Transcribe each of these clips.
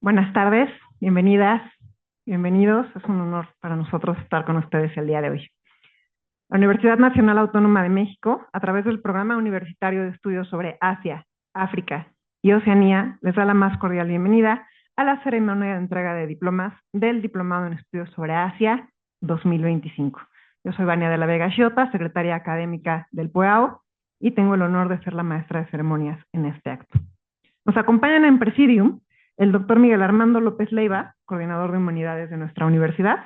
Buenas tardes, bienvenidas, bienvenidos. Es un honor para nosotros estar con ustedes el día de hoy. La Universidad Nacional Autónoma de México, a través del Programa Universitario de Estudios sobre Asia, África y Oceanía, les da la más cordial bienvenida a la ceremonia de entrega de diplomas del Diplomado en Estudios sobre Asia 2025. Yo soy Vania de la Vega Xiota, secretaria académica del PUEAO, y tengo el honor de ser la maestra de ceremonias en este acto. Nos acompañan en Presidium el doctor Miguel Armando López Leiva, coordinador de humanidades de nuestra universidad,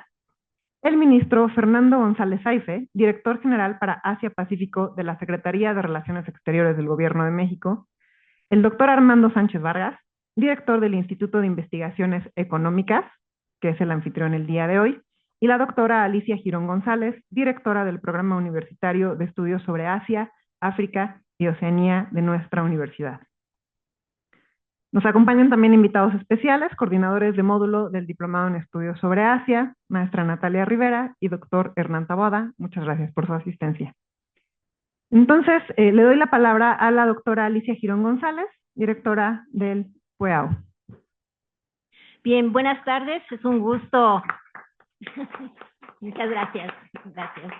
el ministro Fernando González Saife, director general para Asia-Pacífico de la Secretaría de Relaciones Exteriores del Gobierno de México, el doctor Armando Sánchez Vargas, director del Instituto de Investigaciones Económicas, que es el anfitrión el día de hoy, y la doctora Alicia Girón González, directora del Programa Universitario de Estudios sobre Asia, África y Oceanía de nuestra universidad. Nos acompañan también invitados especiales, coordinadores de módulo del Diplomado en Estudios sobre Asia, maestra Natalia Rivera y doctor Hernán Taboada. Muchas gracias por su asistencia. Entonces, le doy la palabra a la doctora Alicia Girón González, directora del PUEAO. Bien, buenas tardes, es un gusto. Muchas gracias, gracias.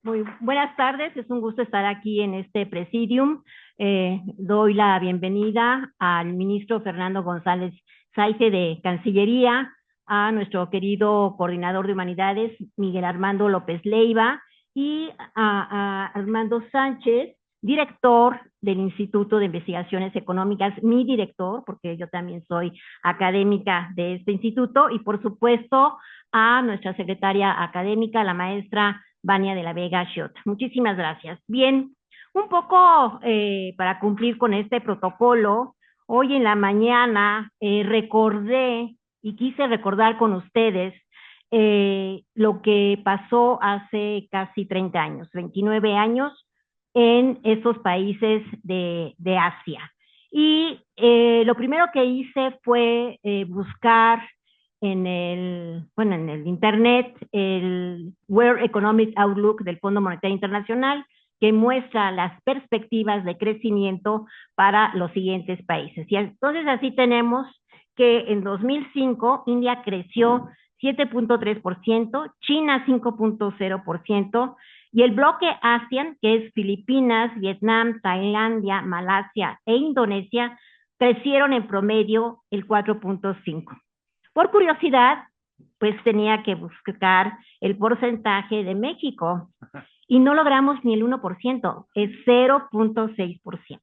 Muy buenas tardes, es un gusto estar aquí en este presidium. Doy la bienvenida al ministro Fernando González Saife de Cancillería, a nuestro querido coordinador de humanidades, Miguel Armando López Leiva, y a Armando Sánchez, director del Instituto de Investigaciones Económicas, mi director, porque yo también soy académica de este instituto, y por supuesto a nuestra secretaria académica, la maestra Vania de la Vega Xiota. Muchísimas gracias. Bien, un poco para cumplir con este protocolo, hoy en la mañana recordé y quise recordar con ustedes lo que pasó hace casi 30 años, 29 años, en esos países de Asia. Y lo primero que hice fue buscar en el internet el World Economic Outlook del Fondo Monetario Internacional, que muestra las perspectivas de crecimiento para los siguientes países. Y entonces así tenemos que en 2005 India creció 7.3%, China 5.0%, y el bloque ASEAN, que es Filipinas, Vietnam, Tailandia, Malasia e Indonesia, crecieron en promedio el 4.5%. Por curiosidad, pues tenía que buscar el porcentaje de México y no logramos ni el 1%, es 0.6%.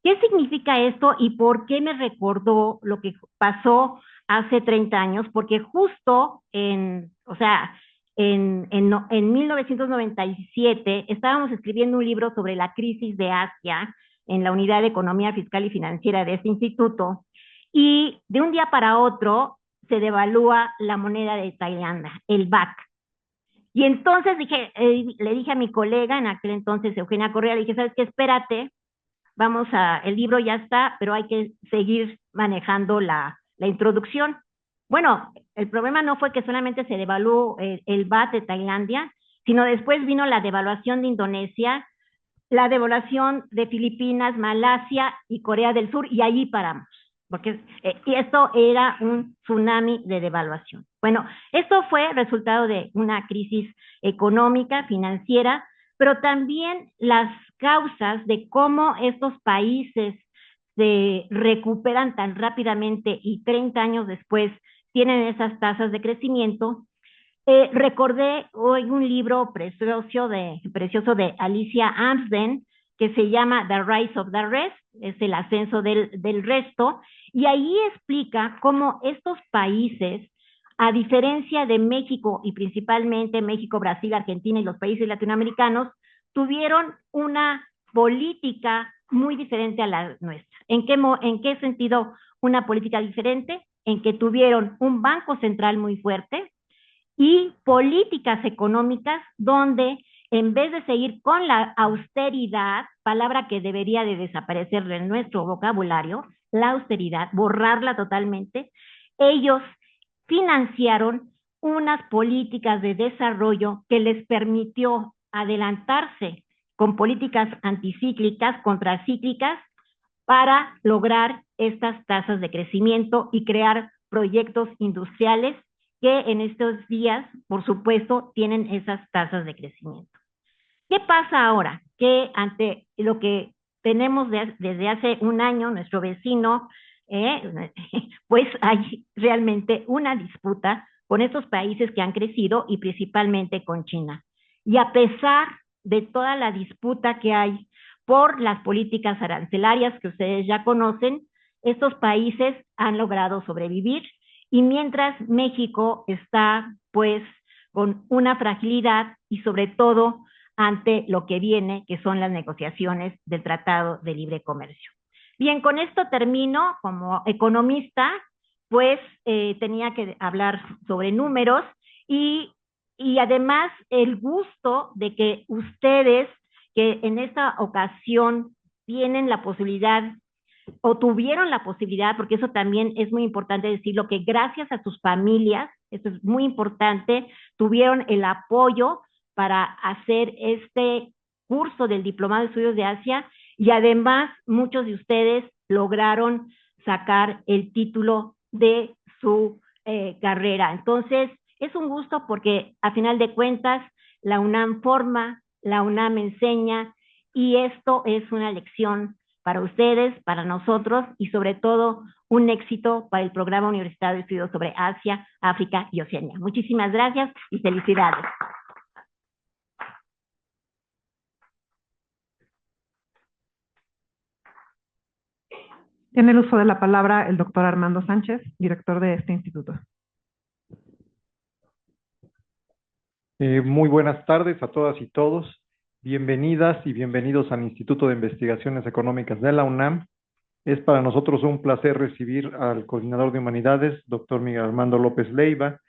¿Qué significa esto y por qué me recordó lo que pasó hace 30 años? Porque justo en 1997 estábamos escribiendo un libro sobre la crisis de Asia en la Unidad de Economía Fiscal y Financiera de este instituto, y de un día para otro se devalúa la moneda de Tailandia, el baht. Y entonces le dije a mi colega, en aquel entonces Eugenia Correa, le dije, ¿sabes qué? Espérate, el libro ya está, pero hay que seguir manejando la introducción. Bueno, el problema no fue que solamente se devaluó el baht de Tailandia, sino después vino la devaluación de Indonesia, la devaluación de Filipinas, Malasia y Corea del Sur, y allí paramos, porque y esto era un tsunami de devaluación. Bueno, esto fue resultado de una crisis económica, financiera, pero también las causas de cómo estos países se recuperan tan rápidamente y 30 años después tienen esas tasas de crecimiento. Recordé hoy un libro precioso de Alicia Amsden, que se llama The Rise of the Rest, es el ascenso del resto, y ahí explica cómo estos países, a diferencia de México y principalmente México, Brasil, Argentina y los países latinoamericanos, tuvieron una política muy diferente a la nuestra. ¿En qué sentido una política diferente? En que tuvieron un banco central muy fuerte y políticas económicas donde en vez de seguir con la austeridad, palabra que debería de desaparecer de nuestro vocabulario, la austeridad, borrarla totalmente, ellos financiaron unas políticas de desarrollo que les permitió adelantarse con políticas anticíclicas, contracíclicas, para lograr estas tasas de crecimiento y crear proyectos industriales que en estos días, por supuesto, tienen esas tasas de crecimiento. ¿Qué pasa ahora? Que ante lo que tenemos desde hace un año, nuestro vecino, pues hay realmente una disputa con estos países que han crecido y principalmente con China. Y a pesar de toda la disputa que hay por las políticas arancelarias que ustedes ya conocen, estos países han logrado sobrevivir y mientras México está pues con una fragilidad y sobre todo ante lo que viene, que son las negociaciones del Tratado de Libre Comercio. Bien, con esto termino. Como economista, pues tenía que hablar sobre números y además el gusto de que ustedes, que en esta ocasión tienen la posibilidad o tuvieron la posibilidad, porque eso también es muy importante decirlo, que gracias a sus familias, eso es muy importante, tuvieron el apoyo para hacer este curso del Diplomado de Estudios de Asia y además muchos de ustedes lograron sacar el título de su carrera. Entonces, es un gusto porque a final de cuentas la UNAM forma, la UNAM enseña y esto es una lección para ustedes, para nosotros y sobre todo un éxito para el Programa Universitario de Estudios sobre Asia, África y Oceanía. Muchísimas gracias y felicidades. Tiene el uso de la palabra el doctor Armando Sánchez, director de este instituto. Muy buenas tardes a todas y todos. Bienvenidas y bienvenidos al Instituto de Investigaciones Económicas de la UNAM. Es para nosotros un placer recibir al coordinador de Humanidades, doctor Miguel Armando López Leiva.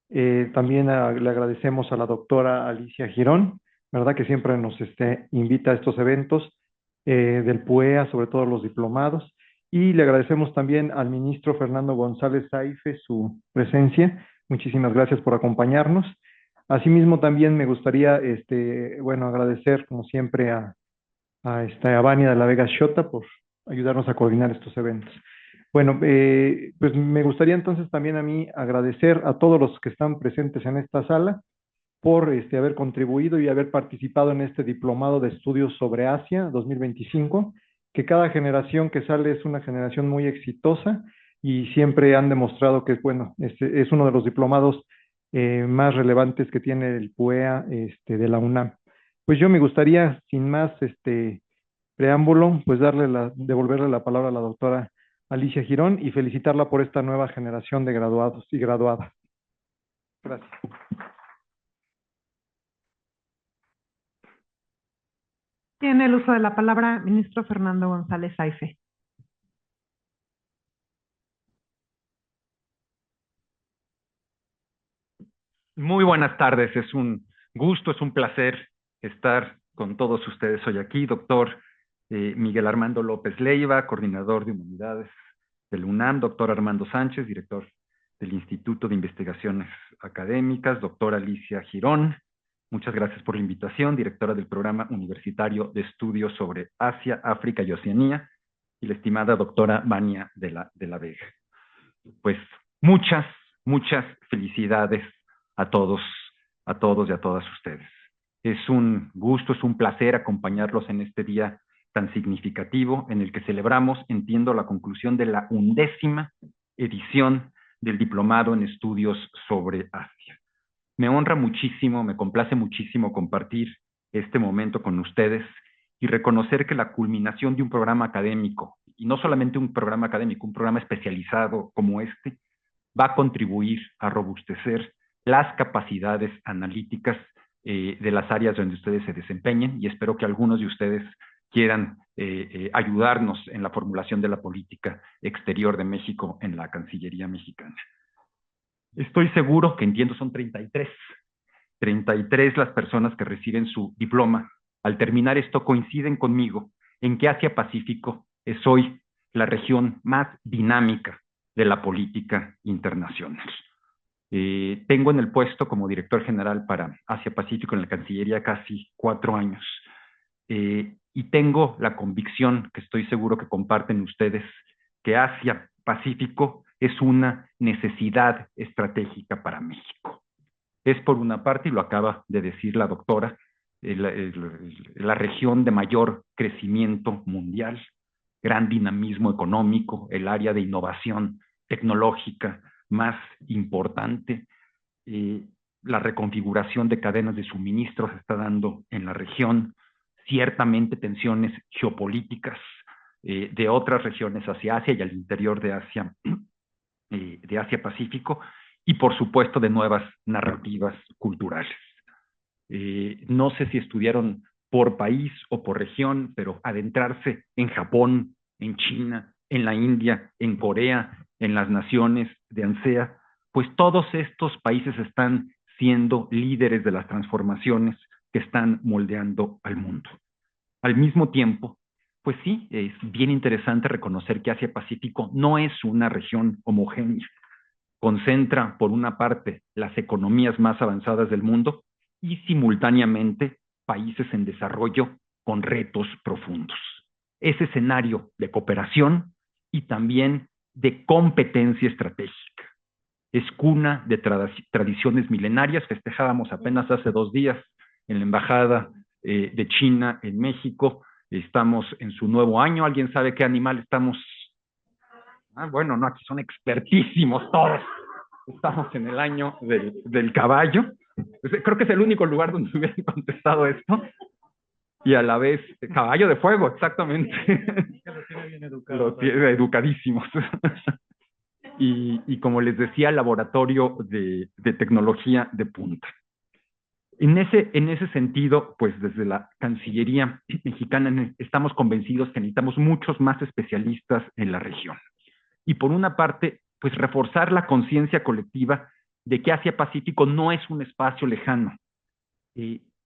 También le agradecemos a la doctora Alicia Girón, ¿verdad? Que siempre nos invita a estos eventos del PUEA, sobre todo los diplomados. Y le agradecemos también al ministro Fernando González Saife su presencia. Muchísimas gracias por acompañarnos. Asimismo, también me gustaría agradecer, como siempre, a Vania de la Vega Xota por ayudarnos a coordinar estos eventos. Bueno, pues me gustaría entonces también a mí agradecer a todos los que están presentes en esta sala por haber contribuido y haber participado en este Diplomado de Estudios sobre Asia 2025, que cada generación que sale es una generación muy exitosa y siempre han demostrado que es uno de los diplomados más relevantes que tiene el PUEA de la UNAM. Pues yo me gustaría, sin más preámbulo, pues devolverle la palabra a la doctora Alicia Girón y felicitarla por esta nueva generación de graduados y graduadas. Gracias. Tiene el uso de la palabra ministro Fernando González Saife. Muy buenas tardes, es un gusto, es un placer estar con todos ustedes hoy aquí. Doctor Miguel Armando López Leiva, coordinador de Humanidades del UNAM, doctor Armando Sánchez, director del Instituto de Investigaciones Académicas, doctora Alicia Girón, muchas gracias por la invitación, directora del Programa Universitario de Estudios sobre Asia, África y Oceanía, y la estimada doctora Vania de la Vega. Pues muchas felicidades a todos y a todas ustedes. Es un gusto, es un placer acompañarlos en este día tan significativo en el que celebramos, entiendo, la conclusión de la 11ª edición del Diplomado en Estudios sobre Asia. Me honra muchísimo, me complace muchísimo compartir este momento con ustedes y reconocer que la culminación de un programa académico, y no solamente un programa académico, un programa especializado como este, va a contribuir a robustecer las capacidades analíticas de las áreas donde ustedes se desempeñen y espero que algunos de ustedes quieran ayudarnos en la formulación de la política exterior de México en la Cancillería mexicana. Estoy seguro que entiendo son 33 las personas que reciben su diploma. Al terminar esto coinciden conmigo en que Asia-Pacífico es hoy la región más dinámica de la política internacional. Tengo en el puesto como director general para Asia-Pacífico en la Cancillería casi 4 años y tengo la convicción, que estoy seguro que comparten ustedes, que Asia-Pacífico es una necesidad estratégica para México. Es por una parte, y lo acaba de decir la doctora, la región de mayor crecimiento mundial, gran dinamismo económico, el área de innovación tecnológica más importante, la reconfiguración de cadenas de suministro se está dando en la región, ciertamente tensiones geopolíticas de otras regiones hacia Asia y al interior de Asia-Pacífico, y por supuesto de nuevas narrativas culturales. No sé si estudiaron por país o por región, pero adentrarse en Japón, en China, en la India, en Corea, en las naciones de ANSEA, pues todos estos países están siendo líderes de las transformaciones que están moldeando al mundo. Al mismo tiempo, pues sí, es bien interesante reconocer que Asia-Pacífico no es una región homogénea. Concentra, por una parte, las economías más avanzadas del mundo y simultáneamente países en desarrollo con retos profundos. Ese escenario de cooperación y también de competencia estratégica. Es cuna de tradiciones milenarias. Festejábamos apenas hace 2 días en la Embajada de China en México. Estamos en su nuevo año. ¿Alguien sabe qué animal estamos? Bueno, no, aquí son expertísimos todos. Estamos en el año del caballo. Creo que es el único lugar donde hubieran contestado esto. Y a la vez, caballo de fuego, exactamente. Lo tiene bien educado. Lo tiene educadísimos. Y como les decía, laboratorio de tecnología de punta. En ese sentido, pues desde la Cancillería mexicana estamos convencidos que necesitamos muchos más especialistas en la región. Y por una parte, pues reforzar la conciencia colectiva de que Asia-Pacífico no es un espacio lejano.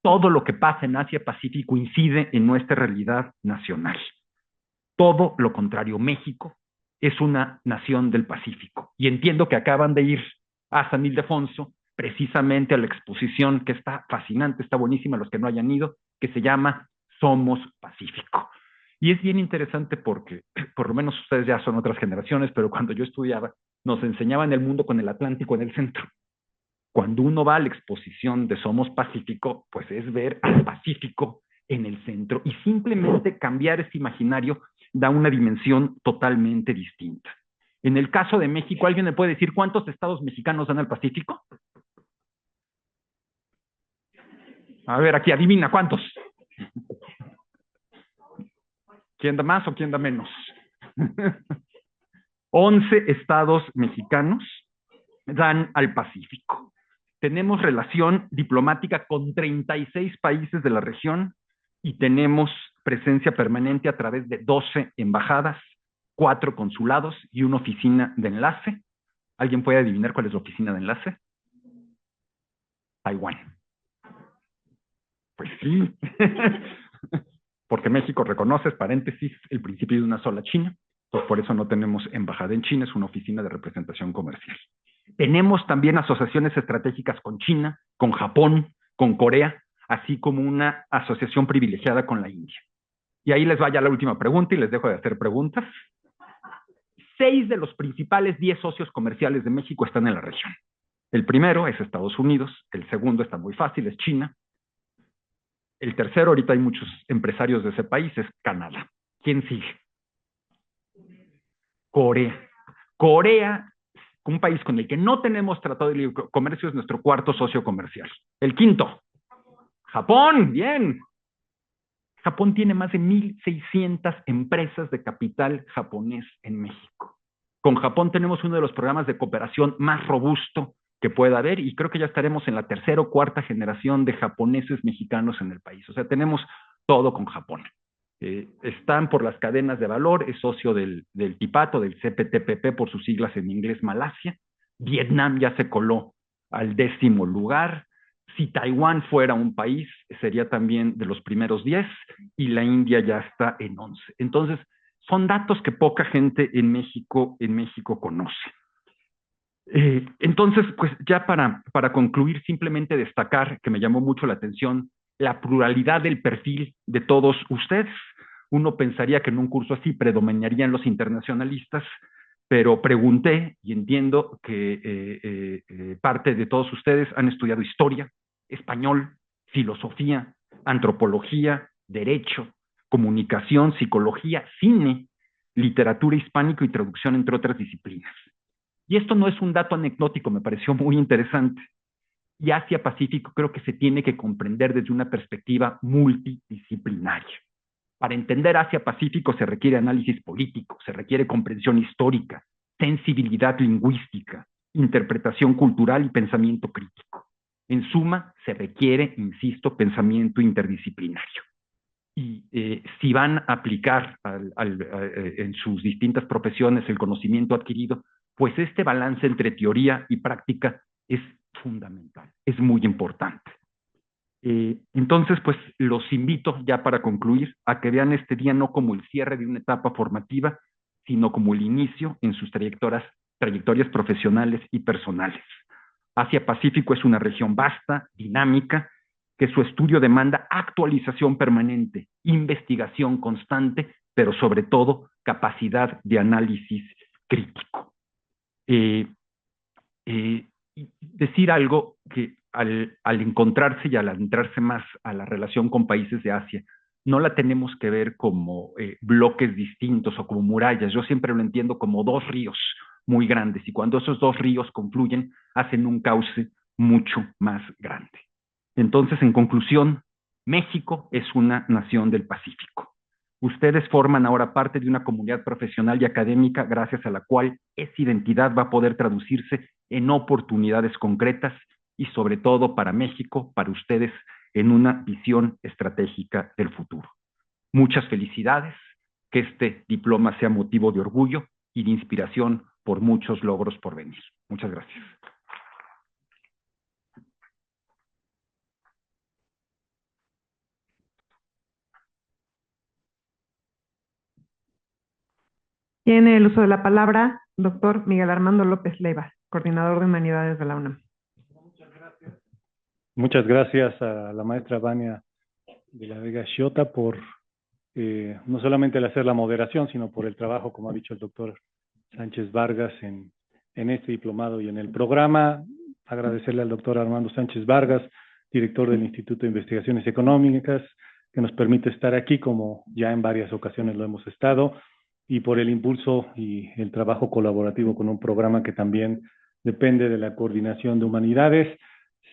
Todo lo que pasa en Asia-Pacífico incide en nuestra realidad nacional. Todo lo contrario, México es una nación del Pacífico. Y entiendo que acaban de ir a San Ildefonso precisamente a la exposición que está fascinante, está buenísima, los que no hayan ido, que se llama Somos Pacífico. Y es bien interesante porque, por lo menos ustedes ya son otras generaciones, pero cuando yo estudiaba, nos enseñaban el mundo con el Atlántico en el centro. Cuando uno va a la exposición de Somos Pacífico, pues es ver al Pacífico en el centro y simplemente cambiar ese imaginario da una dimensión totalmente distinta. En el caso de México, ¿alguien me puede decir cuántos estados mexicanos dan al Pacífico? A ver, aquí adivina, ¿cuántos? ¿Quién da más o quién da menos? 11 estados mexicanos dan al Pacífico. Tenemos relación diplomática con 36 países de la región y tenemos presencia permanente a través de 12 embajadas, 4 consulados y una oficina de enlace. ¿Alguien puede adivinar cuál es la oficina de enlace? Taiwán. Pues sí, porque México reconoce, paréntesis, el principio de una sola China, pues por eso no tenemos embajada en China, es una oficina de representación comercial. Tenemos también asociaciones estratégicas con China, con Japón, con Corea, así como una asociación privilegiada con la India. Y ahí les va ya la última pregunta y les dejo de hacer preguntas. 6 de los principales 10 socios comerciales de México están en la región. El primero es Estados Unidos, el segundo está muy fácil, es China. El tercero, ahorita hay muchos empresarios de ese país, es Canadá. ¿Quién sigue? Corea. Corea, un país con el que no tenemos tratado de libre comercio, es nuestro cuarto socio comercial. El quinto, Japón, bien. Japón tiene más de 1,600 empresas de capital japonés en México. Con Japón tenemos uno de los programas de cooperación más robusto que pueda haber y creo que ya estaremos en la 3ª o 4ª generación de japoneses mexicanos en el país. O sea, tenemos todo con Japón. Están por las cadenas de valor, es socio del TIPATO, del CPTPP por sus siglas en inglés, Malasia. Vietnam ya se coló al 10º lugar. Si Taiwán fuera un país, sería también de los primeros 10 y la India ya está en 11. Entonces, son datos que poca gente en México conoce. Entonces, pues ya para concluir, simplemente destacar que me llamó mucho la atención la pluralidad del perfil de todos ustedes. Uno pensaría que en un curso así predominarían los internacionalistas, pero pregunté y entiendo que parte de todos ustedes han estudiado historia, español, filosofía, antropología, derecho, comunicación, psicología, cine, literatura hispánica y traducción, entre otras disciplinas. Y esto no es un dato anecdótico, me pareció muy interesante. Y Asia-Pacífico creo que se tiene que comprender desde una perspectiva multidisciplinaria. Para entender Asia-Pacífico se requiere análisis político, se requiere comprensión histórica, sensibilidad lingüística, interpretación cultural y pensamiento crítico. En suma, se requiere, insisto, pensamiento interdisciplinario. Y si van a aplicar en sus distintas profesiones el conocimiento adquirido, pues este balance entre teoría y práctica es fundamental, es muy importante. Entonces, pues los invito ya para concluir a que vean este día no como el cierre de una etapa formativa, sino como el inicio en sus trayectorias profesionales y personales. Asia-Pacífico es una región vasta, dinámica, que su estudio demanda actualización permanente, investigación constante, pero sobre todo capacidad de análisis crítico. Decir algo que al encontrarse y al adentrarse más a la relación con países de Asia, no la tenemos que ver como bloques distintos o como murallas. Yo siempre lo entiendo como dos ríos muy grandes, y cuando esos dos ríos confluyen, hacen un cauce mucho más grande. Entonces, en conclusión, México es una nación del Pacífico. Ustedes forman ahora parte de una comunidad profesional y académica gracias a la cual esa identidad va a poder traducirse en oportunidades concretas y sobre todo para México, para ustedes, en una visión estratégica del futuro. Muchas felicidades, que este diploma sea motivo de orgullo y de inspiración por muchos logros por venir. Muchas gracias. Tiene el uso de la palabra doctor Miguel Armando López Leiva, coordinador de Humanidades de la UNAM. Muchas gracias a la maestra Vania de la Vega Xiota por no solamente el hacer la moderación, sino por el trabajo, como ha dicho el doctor Sánchez Vargas, en este diplomado y en el programa. Agradecerle al doctor Armando Sánchez Vargas, director del Instituto de Investigaciones Económicas, que nos permite estar aquí, como ya en varias ocasiones lo hemos estado, y por el impulso y el trabajo colaborativo con un programa que también depende de la coordinación de humanidades.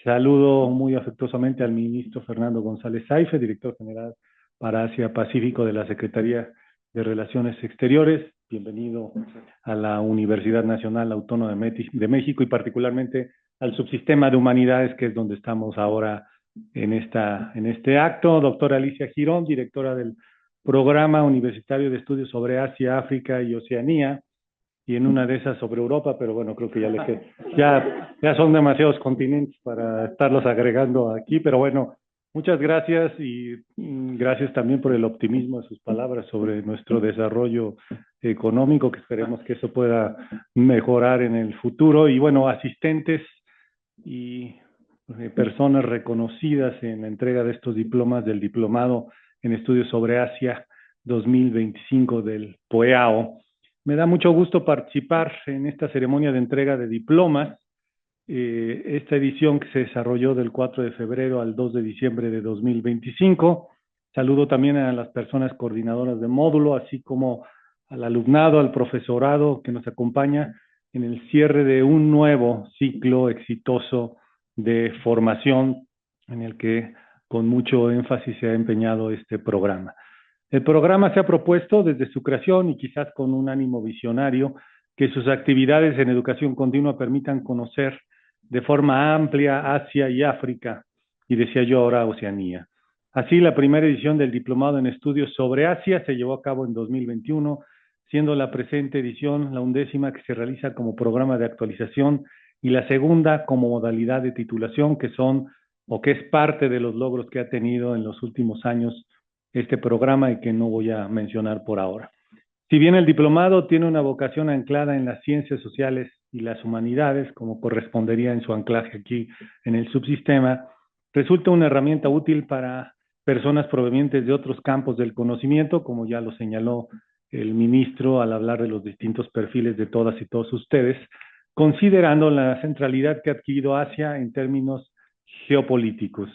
Saludo muy afectuosamente al ministro Fernando González Saife, director general para Asia-Pacífico de la Secretaría de Relaciones Exteriores. Bienvenido a la Universidad Nacional Autónoma de México y particularmente al subsistema de humanidades, que es donde estamos ahora en este acto. Doctora Alicia Girón, directora del Programa Universitario de Estudios sobre Asia, África y Oceanía, y en una de esas sobre Europa, pero bueno, creo que ya son demasiados continentes para estarlos agregando aquí, pero bueno, muchas gracias y gracias también por el optimismo de sus palabras sobre nuestro desarrollo económico, que esperemos que eso pueda mejorar en el futuro. Y bueno, asistentes y personas reconocidas en la entrega de estos diplomas del Diplomado en Estudios sobre Asia 2025 del POEAO. Me da mucho gusto participar en esta ceremonia de entrega de diplomas, esta edición que se desarrolló del 4 de febrero al 2 de diciembre de 2025. Saludo también a las personas coordinadoras de módulo, así como al alumnado, al profesorado que nos acompaña en el cierre de un nuevo ciclo exitoso de formación en el que con mucho énfasis se ha empeñado este programa. El programa se ha propuesto desde su creación y quizás con un ánimo visionario que sus actividades en educación continua permitan conocer de forma amplia Asia y África, y decía yo ahora Oceanía. Así, la primera edición del Diplomado en Estudios sobre Asia se llevó a cabo en 2021, siendo la presente edición la 11ª que se realiza como programa de actualización y la segunda como modalidad de titulación, que es parte de los logros que ha tenido en los últimos años este programa y que no voy a mencionar por ahora. Si bien el diplomado tiene una vocación anclada en las ciencias sociales y las humanidades, como correspondería en su anclaje aquí en el subsistema, resulta una herramienta útil para personas provenientes de otros campos del conocimiento, como ya lo señaló el ministro al hablar de los distintos perfiles de todas y todos ustedes, considerando la centralidad que ha adquirido Asia en términos geopolíticos.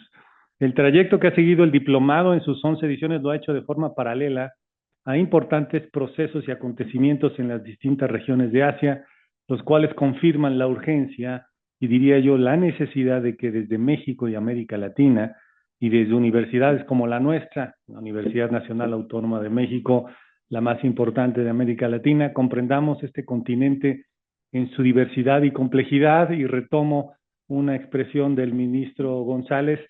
El trayecto que ha seguido el diplomado en sus 11 ediciones lo ha hecho de forma paralela a importantes procesos y acontecimientos en las distintas regiones de Asia, los cuales confirman la urgencia y diría yo la necesidad de que desde México y América Latina y desde universidades como la nuestra, la Universidad Nacional Autónoma de México, la más importante de América Latina, comprendamos este continente en su diversidad y complejidad, y retomo una expresión del ministro González,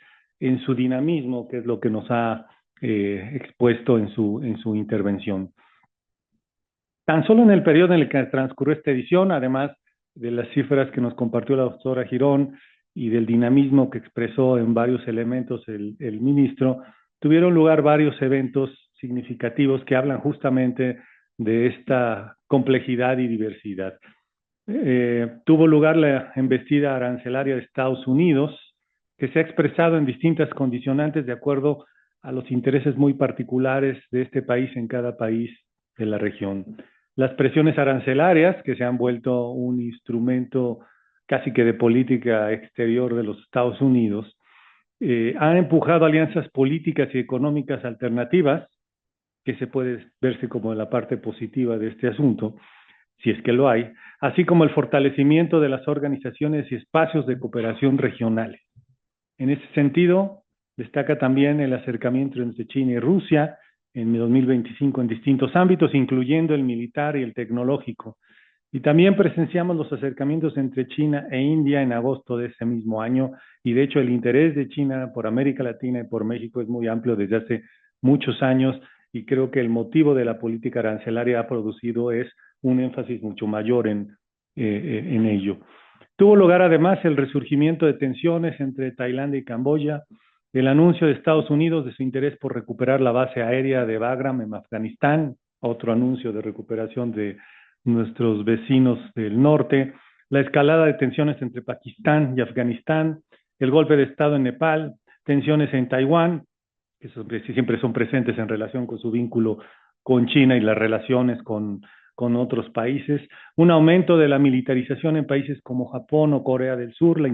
en su dinamismo, que es lo que nos ha expuesto en su intervención. Tan solo en el periodo en el que transcurrió esta edición, además de las cifras que nos compartió la doctora Girón y del dinamismo que expresó en varios elementos el ministro, tuvieron lugar varios eventos significativos que hablan justamente de esta complejidad y diversidad. Tuvo lugar la embestida arancelaria de Estados Unidos, que se ha expresado en distintas condicionantes de acuerdo a los intereses muy particulares de este país en cada país de la región. Las presiones arancelarias, que se han vuelto un instrumento casi que de política exterior de los Estados Unidos, han empujado alianzas políticas y económicas alternativas, que se puede verse como la parte positiva de este asunto, si es que lo hay, así como el fortalecimiento de las organizaciones y espacios de cooperación regionales. En ese sentido, destaca también el acercamiento entre China y Rusia en 2025 en distintos ámbitos, incluyendo el militar y el tecnológico. Y también presenciamos los acercamientos entre China e India en agosto de ese mismo año, y de hecho el interés de China por América Latina y por México es muy amplio desde hace muchos años, y creo que el motivo de la política arancelaria ha producido es un énfasis mucho mayor en ello. Tuvo lugar además el resurgimiento de tensiones entre Tailandia y Camboya, el anuncio de Estados Unidos de su interés por recuperar la base aérea de Bagram en Afganistán, otro anuncio de recuperación de nuestros vecinos del norte, la escalada de tensiones entre Pakistán y Afganistán, el golpe de Estado en Nepal, tensiones en Taiwán, que siempre son presentes en relación con su vínculo con China y las relaciones con otros países, un aumento de la militarización en países como Japón o Corea del Sur, la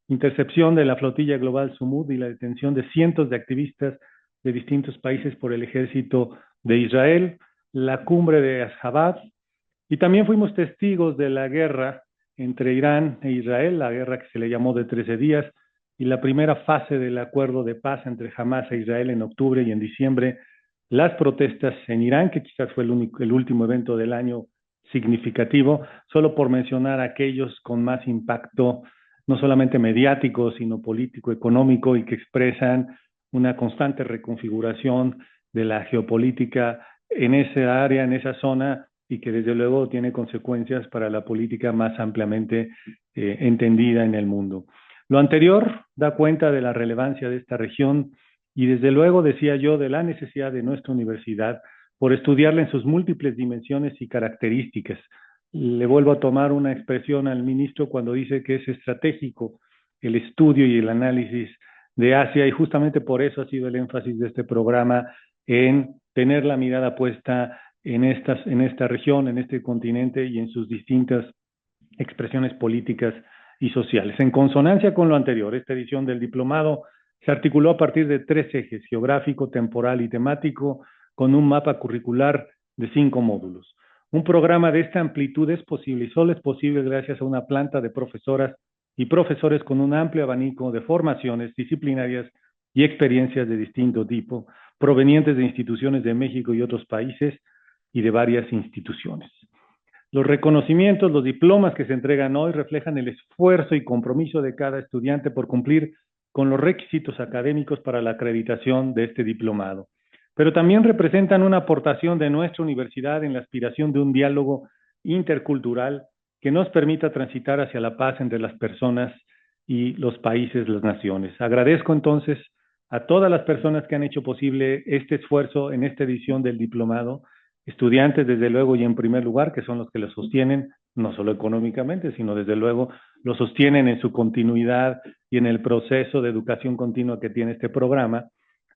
intercepción de la flotilla global Sumud y la detención de cientos de activistas de distintos países por el ejército de Israel, la cumbre de Asjabad, y también fuimos testigos de la guerra entre Irán e Israel, la guerra que se le llamó de 13 días, y la primera fase del acuerdo de paz entre Hamas e Israel en octubre, y en diciembre las protestas en Irán, que quizás fue el último evento del año significativo, solo por mencionar aquellos con más impacto, no solamente mediático, sino político, económico, y que expresan una constante reconfiguración de la geopolítica en esa área, en esa zona, y que desde luego tiene consecuencias para la política más ampliamente entendida en el mundo. Lo anterior da cuenta de la relevancia de esta región y desde luego, decía yo, de la necesidad de nuestra universidad por estudiarla en sus múltiples dimensiones y características. Le vuelvo a tomar una expresión al ministro cuando dice que es estratégico el estudio y el análisis de Asia, y justamente por eso ha sido el énfasis de este programa en tener la mirada puesta en esta región, en este continente y en sus distintas expresiones políticas y sociales. En consonancia con lo anterior, esta edición del diplomado se articuló a partir de 3 ejes: geográfico, temporal y temático, con un mapa curricular de 5 módulos. Un programa de esta amplitud es posible, y solo es posible gracias a una planta de profesoras y profesores con un amplio abanico de formaciones disciplinarias y experiencias de distinto tipo, provenientes de instituciones de México y otros países y de varias instituciones. Los reconocimientos, los diplomas que se entregan hoy reflejan el esfuerzo y compromiso de cada estudiante por cumplir con los requisitos académicos para la acreditación de este diplomado, pero también representan una aportación de nuestra universidad en la aspiración de un diálogo intercultural que nos permita transitar hacia la paz entre las personas y los países, las naciones. Agradezco entonces a todas las personas que han hecho posible este esfuerzo en esta edición del diplomado, estudiantes desde luego y en primer lugar, que son los que lo sostienen, no solo económicamente, sino desde luego lo sostienen en su continuidad y en el proceso de educación continua que tiene este programa,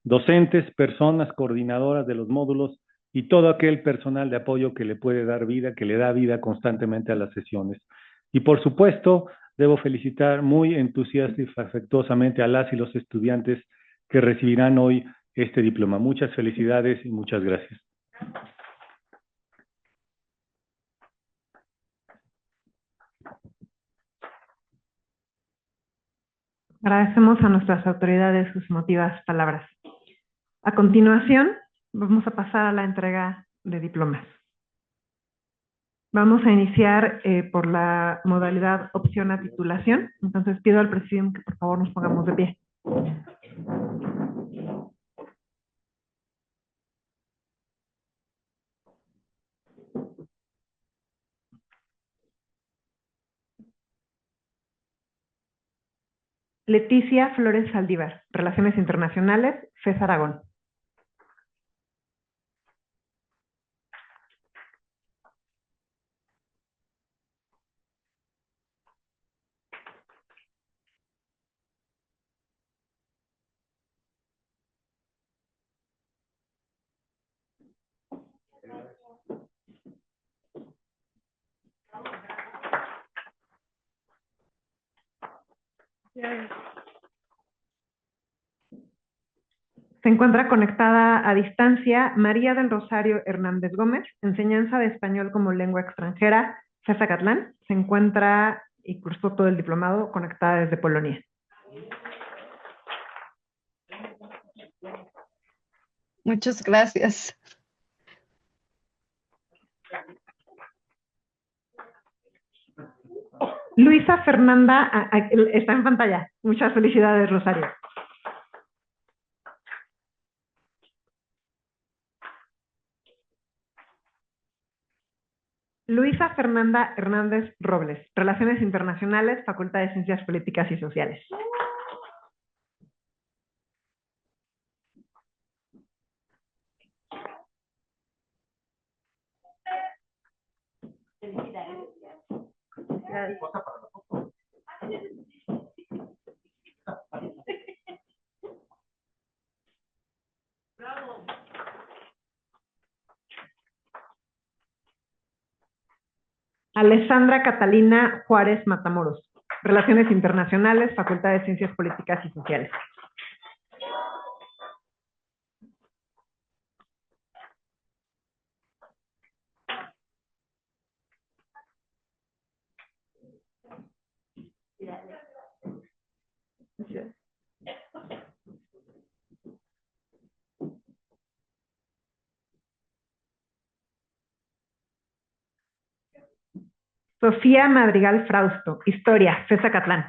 docentes, personas coordinadoras de los módulos y todo aquel personal de apoyo que le puede dar vida, que le da vida constantemente a las sesiones. Y por supuesto, debo felicitar muy entusiasta y afectuosamente a las y los estudiantes que recibirán hoy este diploma. Muchas felicidades y muchas gracias. Agradecemos a nuestras autoridades sus emotivas palabras. A continuación, vamos a pasar a la entrega de diplomas. Vamos a iniciar por la modalidad opción a titulación. Entonces pido al presidium que por favor nos pongamos de pie. Leticia Flores Saldívar, Relaciones Internacionales, FES Aragón. Se encuentra conectada a distancia María del Rosario Hernández Gómez, enseñanza de español como lengua extranjera, FES Acatlán. Se encuentra y cursó todo el diplomado conectada desde Polonia. Muchas gracias. Luisa Fernanda, está en pantalla. Muchas felicidades, Rosario. Luisa Fernanda Hernández Robles, Relaciones Internacionales, Facultad de Ciencias Políticas y Sociales. Alessandra Catalina Juárez Matamoros, Relaciones Internacionales, Facultad de Ciencias Políticas y Sociales. Sofía Madrigal Frausto, Historia, FES Acatlán.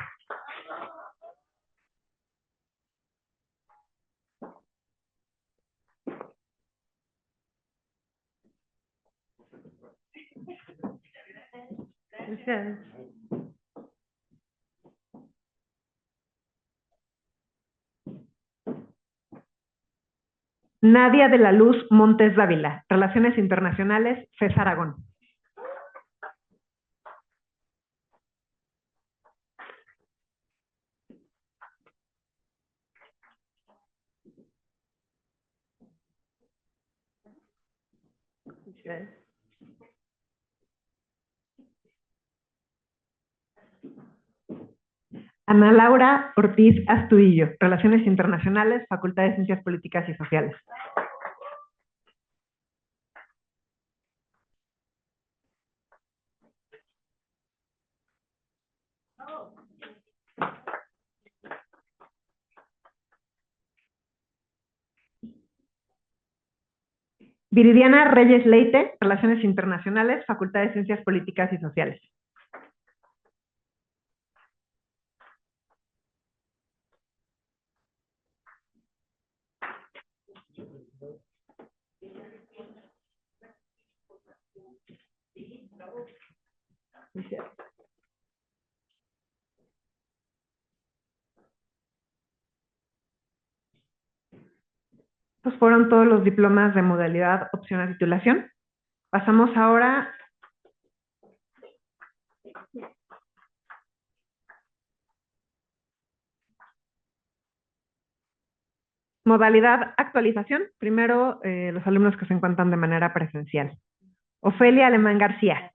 Nadia de la Luz Montes Dávila, Relaciones Internacionales, FES Aragón. Ana Laura Ortiz Astudillo, Relaciones Internacionales, Facultad de Ciencias Políticas y Sociales. Viridiana Reyes Leite, Relaciones Internacionales, Facultad de Ciencias Políticas y Sociales. Estos fueron todos los diplomas de modalidad opción a titulación. Pasamos ahora Modalidad actualización. Primero, los alumnos que se encuentran de manera presencial. Ofelia Alemán García.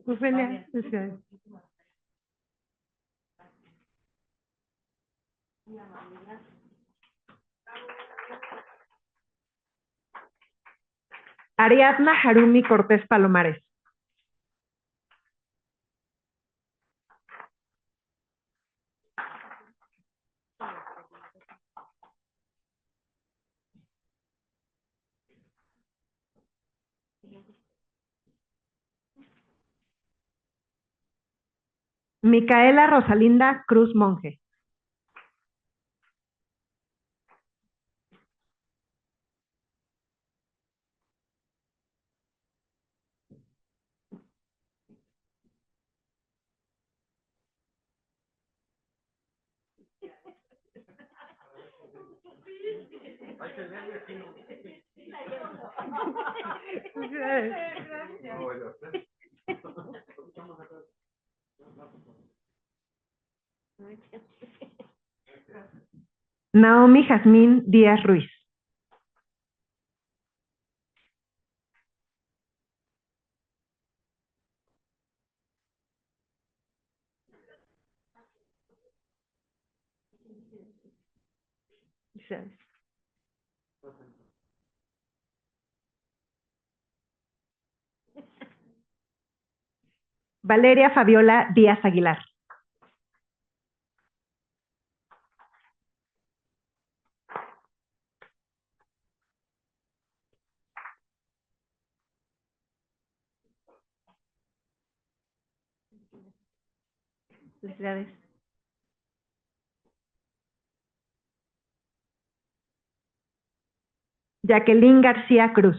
Ofelia, felicidades. Ariadna Harumi Cortés Palomares. Micaela Rosalinda Cruz Monge. Naomi Jazmín Díaz Ruiz. Valeria Fabiola Díaz Aguilar. Felicidades. Jacqueline García Cruz.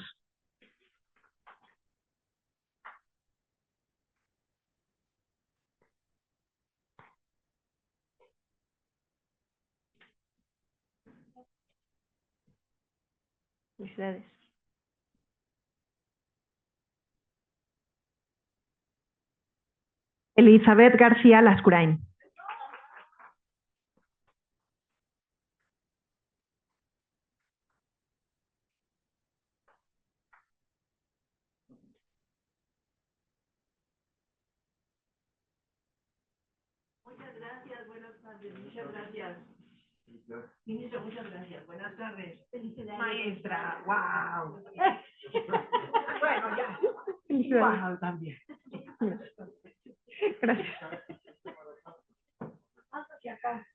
Felicidades. Elizabeth García Lascurain. Muchas gracias, buenas tardes, muchas gracias. Ministro, muchas gracias, buenas tardes. Felicidades. Maestra, wow. Bueno, ya. Felicidades. Wow, también. Gracias. Hacia acá.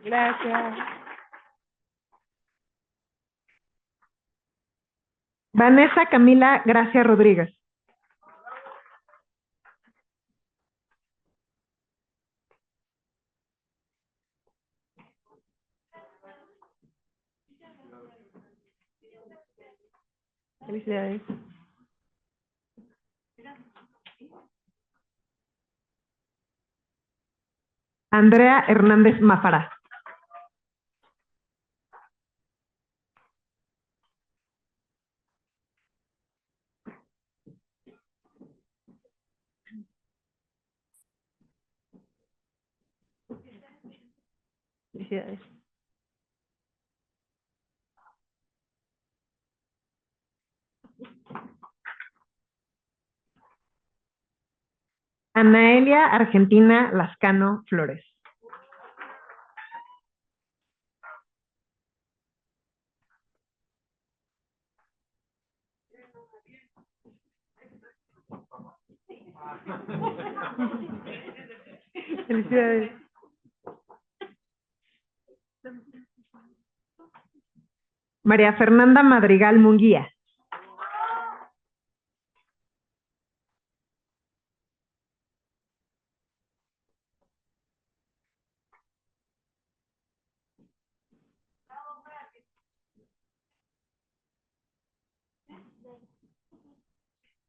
Gracias. Vanessa Camila Gracia Rodríguez. Felicidades. Andrea Hernández Mafara. Felicidades. Anaelia Argentina Lascano Flores. Felicidades. María Fernanda Madrigal Munguía.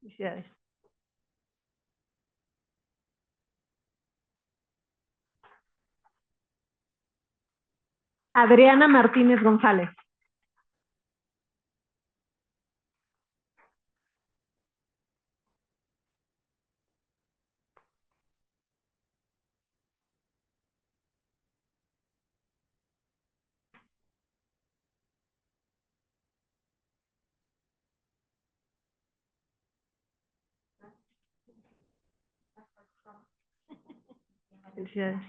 Felicidades. Adriana Martínez González. Felicidades.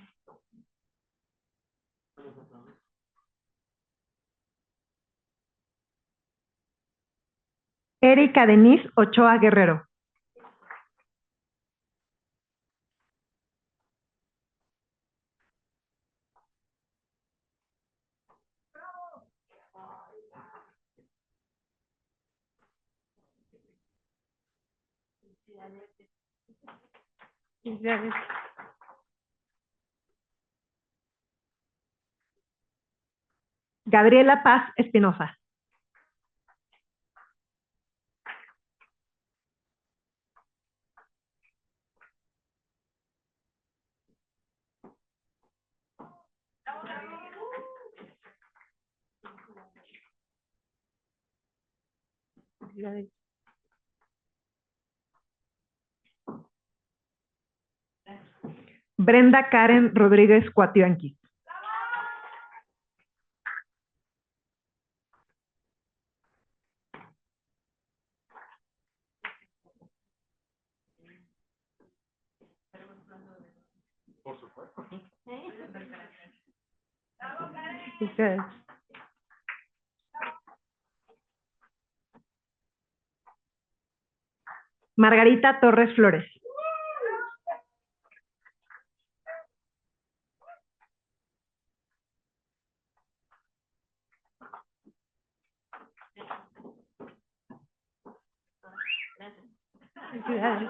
Erika Denise Ochoa Guerrero. Felicidades. Gabriela Paz Espinosa. Brenda Karen Rodríguez Cuatianqui. Por supuesto. Felicidades. Margarita Torres Flores. Felicidades.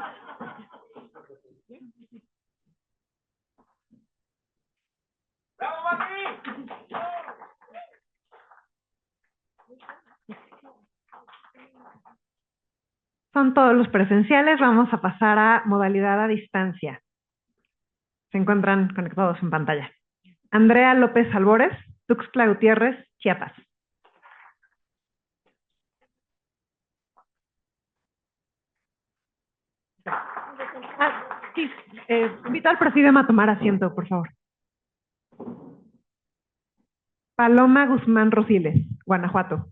Son todos los presenciales. Vamos a pasar a modalidad a distancia. Se encuentran conectados en pantalla. Andrea López Albores, Tuxtla Gutiérrez, Chiapas. Sí, invito al presidium a tomar asiento, por favor. Paloma Guzmán Rosiles, Guanajuato.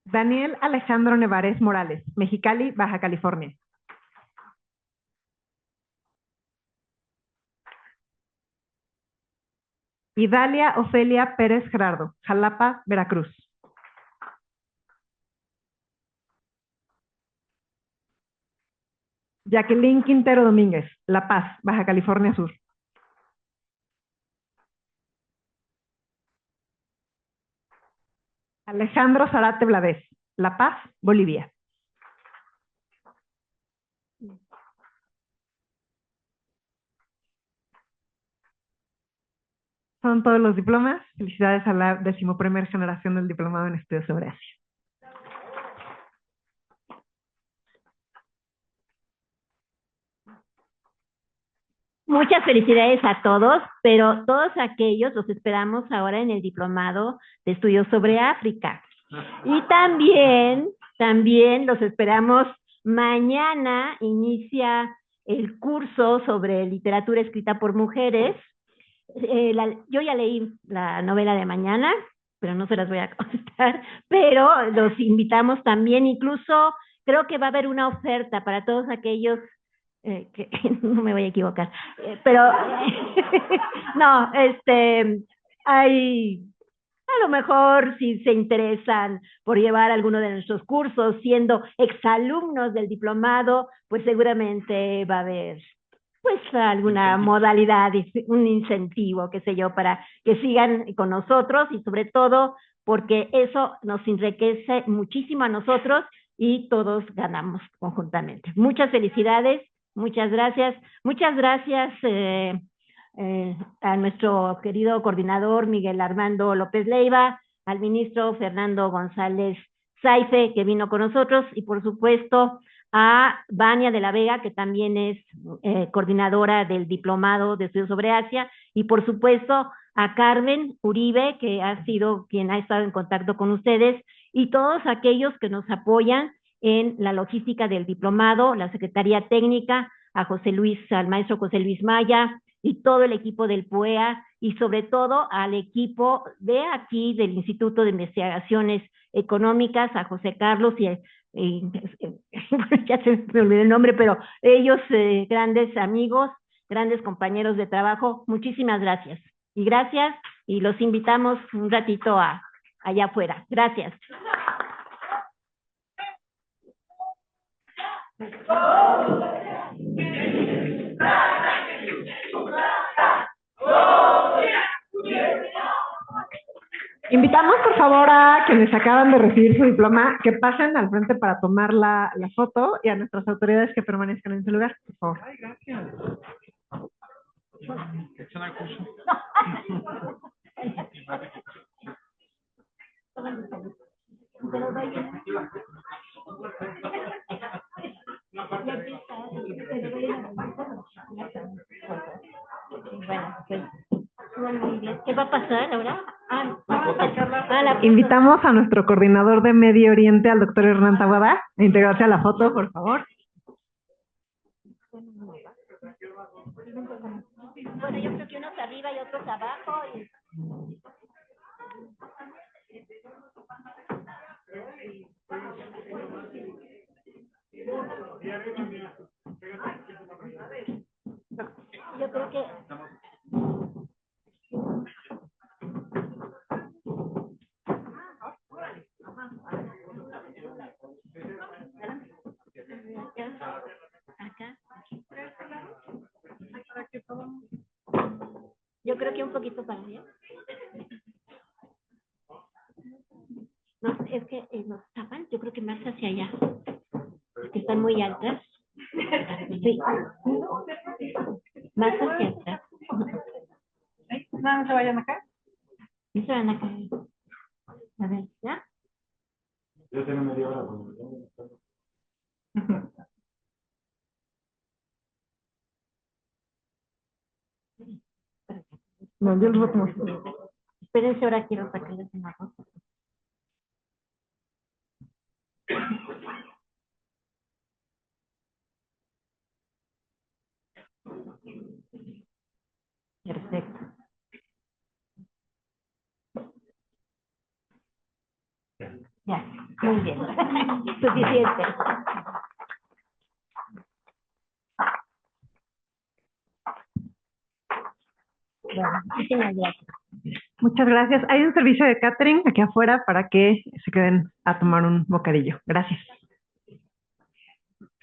Daniel Alejandro Nevares Morales, Mexicali, Baja California. Idalia Ofelia Pérez Gerardo, Jalapa, Veracruz. Jacqueline Quintero Domínguez, La Paz, Baja California Sur. Alejandro Zarate Blavés, La Paz, Bolivia. Son todos los diplomas. Felicidades a la 11ª generación del diplomado en estudios sobre Asia. Muchas felicidades a todos, pero todos aquellos los esperamos ahora en el diplomado de estudios sobre África. Y también los esperamos mañana, inicia el curso sobre literatura escrita por mujeres. Yo ya leí la novela de mañana, pero no se las voy a contar, pero los invitamos también, incluso creo que va a haber una oferta para todos aquellos que no me voy a equivocar, pero no, hay, a lo mejor si se interesan por llevar alguno de nuestros cursos, siendo exalumnos del diplomado, pues seguramente va a haber pues alguna modalidad, un incentivo, qué sé yo, para que sigan con nosotros y sobre todo porque eso nos enriquece muchísimo a nosotros y todos ganamos conjuntamente. Muchas felicidades. Muchas gracias. Muchas gracias a nuestro querido coordinador Miguel Armando López Leiva, al ministro Fernando González Saife, que vino con nosotros, y por supuesto a Vania de la Vega, que también es coordinadora del Diplomado de Estudios sobre Asia, y por supuesto a Carmen Uribe, que ha sido quien ha estado en contacto con ustedes, y todos aquellos que nos apoyan en la logística del diplomado, la Secretaría Técnica, al maestro José Luis Maya, y todo el equipo del PUEA, y sobre todo al equipo de aquí del Instituto de Investigaciones Económicas, a José Carlos ya se me olvidó el nombre, pero ellos, grandes amigos, grandes compañeros de trabajo, muchísimas gracias. Y gracias, y los invitamos un ratito allá afuera. Gracias. Invitamos, por favor, a quienes acaban de recibir su diploma que pasen al frente para tomar la foto, y a nuestras autoridades que permanezcan en su lugar, por favor. Ay, gracias. Bueno, pues, ¿qué va a pasar ahora? Invitamos a nuestro coordinador de Medio Oriente, al doctor Hernán Taboada, a integrarse a la foto, por favor. Bueno, yo creo que unos arriba y otros abajo. Yo creo que... Acá. Yo creo que un poquito para allá. No, es que nos tapan, yo creo que más hacia allá. Porque están muy altas. Sí. Más hacia atrás. No se vayan acá. No se van acá. A ver, ¿ya? Yo tengo media hora. No, yo los voy. Espérense, ahora quiero sacarles una foto. Perfecto. Ya, muy bien. Suficiente. Bueno, muchísimas gracias. Muchas gracias. Hay un servicio de catering aquí afuera para que se queden a tomar un bocadillo. Gracias.